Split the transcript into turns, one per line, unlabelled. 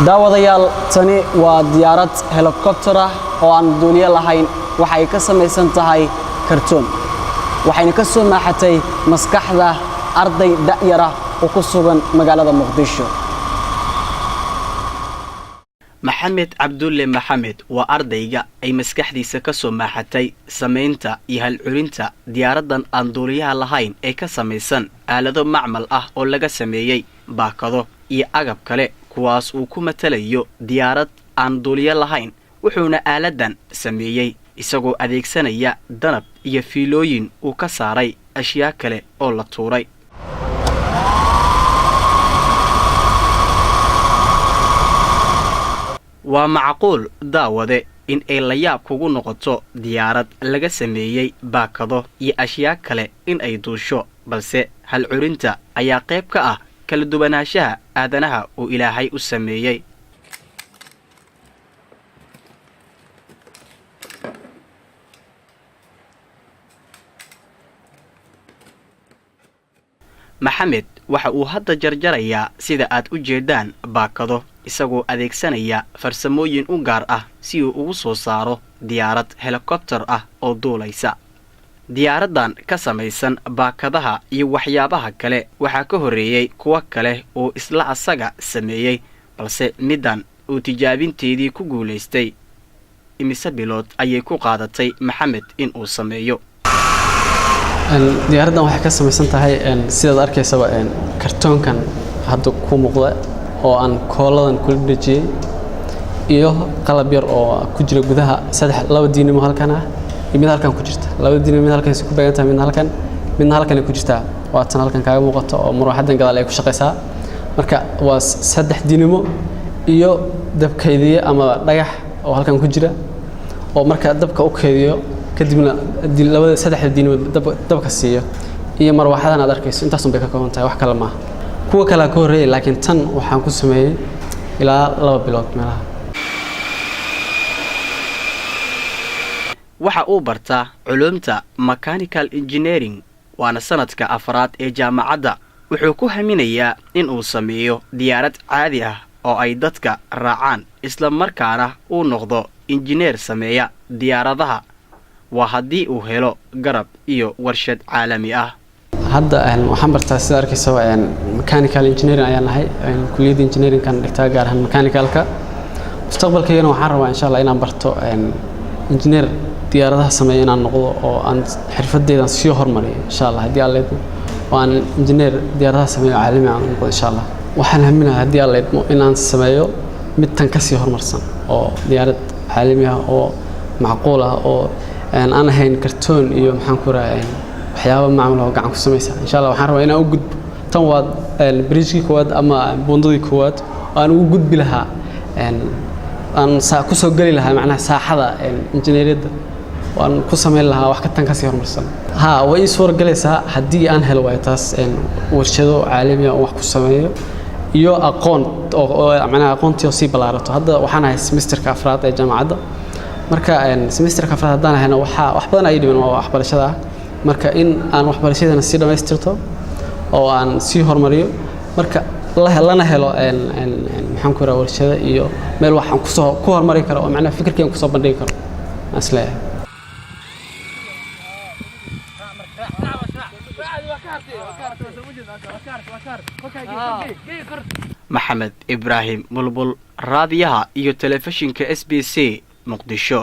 daawadayaal tani waa diyaarad helicopter ah oo aan duuliye lahayn waxay ka samaysan tahay kartoon waxayna ka soo maaxatay maskaxda arday da'yar ah oo ku sugan magaalada Muqdisho.
maxamed cabdulle maxamed waa ardayga ay maskaxdiisa ka soo maaxatay sameynta iyo hal curinta diyaaradan aan duuliyaha lahayn ee ka samaysan aalado macmal ah oo laga sameeyay baakado iyo agab kale kuwaas uu ku matalayo diyaarad aan duuliye lahayn wuxuuna aaladan sameeyay isagoo adeegsanaya danab iyo fiilooyin uu ka saaray ashyaa kale oo la tuuray. waa macquul daawade in ay la yaab kugu noqoto diyaarad laga sameeyay baakado iyo ashyaa kale in ay duusho balse hal curinta ayaa qayb ka ah kala duwanaanshaha aadanaha uu Ilaahay u sameeyay. maxamed waxa uu hadda jarjarayaa sida aad u jeedaan baakado isagoo adeegsanaya farsamooyin u gaar ah si uu ugu soo saaro diyaarad helicopter ah oo duulaysa. diyaaradan ka samaysan baakadaha iyo waxyaabaha kale waxaa ka horeeyay kuwa kale oo isla asaga sameeyay balse midan uu tijaabinteedii ku guuleystay. imise bilood ayay ku qaadatay maxamed in uu sameeyo.
diyaaradan waxay ka samaysan tahay sidaad arkaysaba kartoonkan hadda ku muuqda oo aan kooladan kula dhajiyay iyo qalab yar oo ku jira gudaha laba diinimo halkan ah iyo mid halkan ku jirta laba diinimo mid halkan ku beegan tahay midna halkan ku jirta waa tan halkan kaaga muuqato oo marawaxadan gadaal ay ku shaqeysaa marka waa saddex diinimo iyo dabkaydiye ama dhagax oo halkan ku jira oo marka dabka u kaydiyo kadibna labada saddex diinimo dabka siiyo iyo marawaxadan aad arkayso intaas bay ka kooban tahay wax kale ma kuwa kale ka horeeyay laakiin tan waxaan ku sameeyay ilaa 2 bilood meelaha.
waxa uu bartaa culumta mechanical engineering waana sanadka afraad ee jaamacadda wuxuu ku haminayaa in uu sameeyo diyaarad caadi ah oo ay dadka raacaan isla markaana uu noqdo injineer sameeya diyaaradaha waa haddii uu helo garab iyo warshad caalami ah.
hadda waxaan bartaa sida arkayso mechanical engineering ayaan nahay kulliyadda engineering kan dhigtaa gaar ahaan mechanicalka mustaqbalkayna waxaan rabaa insha Allah inaan barto engineer diyaaradaha sameeyo inaan noqdo oo aan xirfadeydan sii hormariyo insha Allah haddii Alle waan engineer diyaaradaha sameeyo caalami ah noqdo insha Allah waxaan haminayaa haddii Alle inaan sameeyo mid tan ka sii horumarsan oo diyaarad caalami ah oo macquul ah oo aan ahayn kartoon iyo maxaan ku raacay waxyaabo macmal oo gacan ku sameeysa insha Allah waxaan rabaa inaan u gudbo tan waa bridge koowaad ama bundadii koowaad aan ugu gudbi lahaa aan ku soo gali lahaa macnaha saaxada injineeriyadda waan ku sameyn lahaa wax ka tan ka sii horumarsan way suur galaysaa haddii aan helo way taas warshado caalami ah oo wax ku sameeyo iyo aqoon oo macnaha aqoontii si balaarato hadda waxaan ahay semesterka afraad ee jaamacadda marka semesterka afraad hadaan ahayna wax badan ay dhiman waa waxbarashada marka in aan waxbarashadana si dhameystirto oo aan si hormariyo marka lana helo maxaan ku raaway warshada iyo meel waxaan ku hormarin karo oo macnaha fikirkeen ku soo bandhigi karo asla.
maxamed ibraahim bulbul raadiyaha iyo telefishinka SBC Muqdisho.